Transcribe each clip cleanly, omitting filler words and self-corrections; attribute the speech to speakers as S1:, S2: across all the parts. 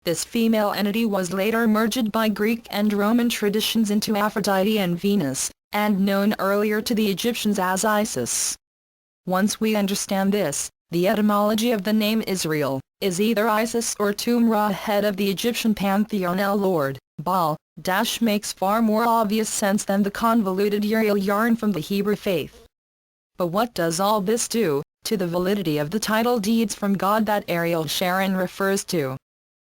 S1: This female entity was later merged by Greek and Roman traditions into Aphrodite and Venus, and known earlier to the Egyptians as Isis. Once we understand this, the etymology of the name Israel is either Isis or Tum-Ra, head of the Egyptian pantheon. El-Lord, Baal, makes far more obvious sense than the convoluted Uriel yarn from the Hebrew faith. But what does all this do to the validity of the title deeds from God that Ariel Sharon refers to?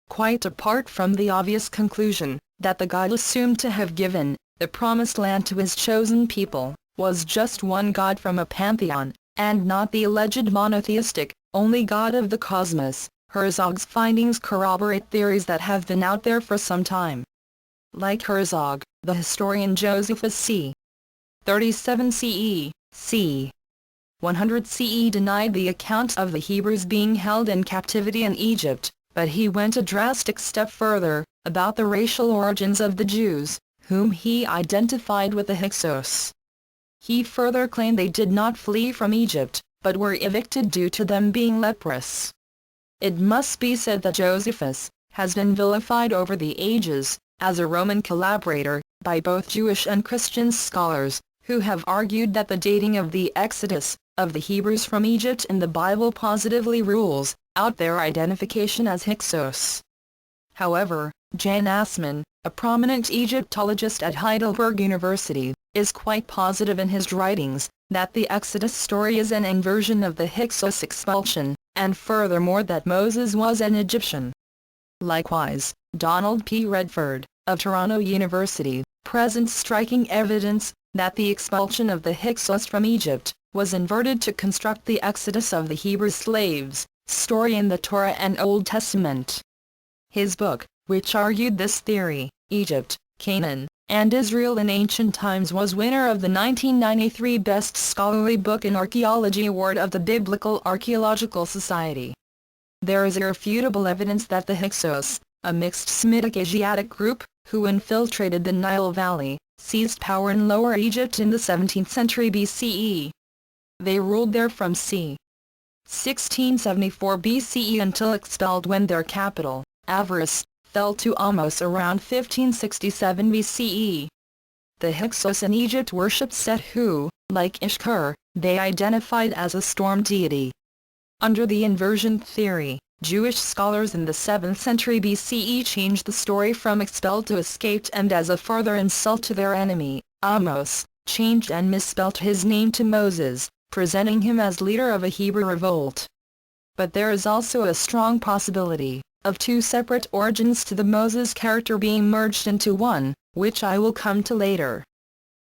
S1: Quite apart from the obvious conclusion that the God assumed to have given the promised land to his chosen people was just one God from a pantheon, and not the alleged monotheistic, only God of the cosmos, Herzog's findings corroborate theories that have been out there for some time. Like Herzog, the historian Josephus c. 37 CE, c. 100 CE denied the account of the Hebrews being held in captivity in Egypt, but he went a drastic step further, about the racial origins of the Jews, whom he identified with the Hyksos. He further claimed they did not flee from Egypt, but were evicted due to them being leprous. It must be said that Josephus has been vilified over the ages, as a Roman collaborator, by both Jewish and Christian scholars, who have argued that the dating of the exodus of the Hebrews from Egypt in the Bible positively rules out their identification as Hyksos. However, Jan Assmann, a prominent Egyptologist at Heidelberg University, is quite positive in his writings that the Exodus story is an inversion of the Hyksos expulsion, and furthermore that Moses was an Egyptian. Likewise, Donald P. Redford, of Toronto University, presents striking evidence that the expulsion of the Hyksos from Egypt was inverted to construct the exodus of the Hebrew slaves story in the Torah and Old Testament. His book, which argued this theory, Egypt, Canaan, and Israel in Ancient Times, was winner of the 1993 Best Scholarly Book in Archaeology Award of the Biblical Archaeological Society. There is irrefutable evidence that the Hyksos, a mixed Semitic Asiatic group, who infiltrated the Nile Valley, seized power in Lower Egypt in the 17th century BCE. They ruled there from c. 1674 BCE until expelled when their capital, Avaris, fell to Ahmose around 1567 BCE. The Hyksos in Egypt worshipped Set who, like Ishkur, they identified as a storm deity. Under the inversion theory, Jewish scholars in the 7th century BCE changed the story from expelled to escaped, and as a further insult to their enemy, Ahmose, changed and misspelt his name to Moses, presenting him as leader of a Hebrew revolt. But there is also a strong possibility of two separate origins to the Moses character being merged into one, which I will come to later.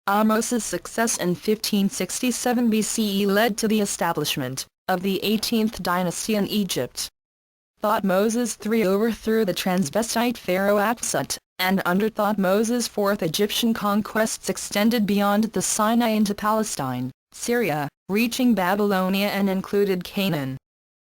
S1: Ahmose's success in 1567 BCE led to the establishment of the 18th dynasty in Egypt. Thutmose III overthrew the transvestite pharaoh Hatshepsut, and under Thutmose's fourth Egyptian conquests extended beyond the Sinai into Palestine, Syria, reaching Babylonia and included Canaan.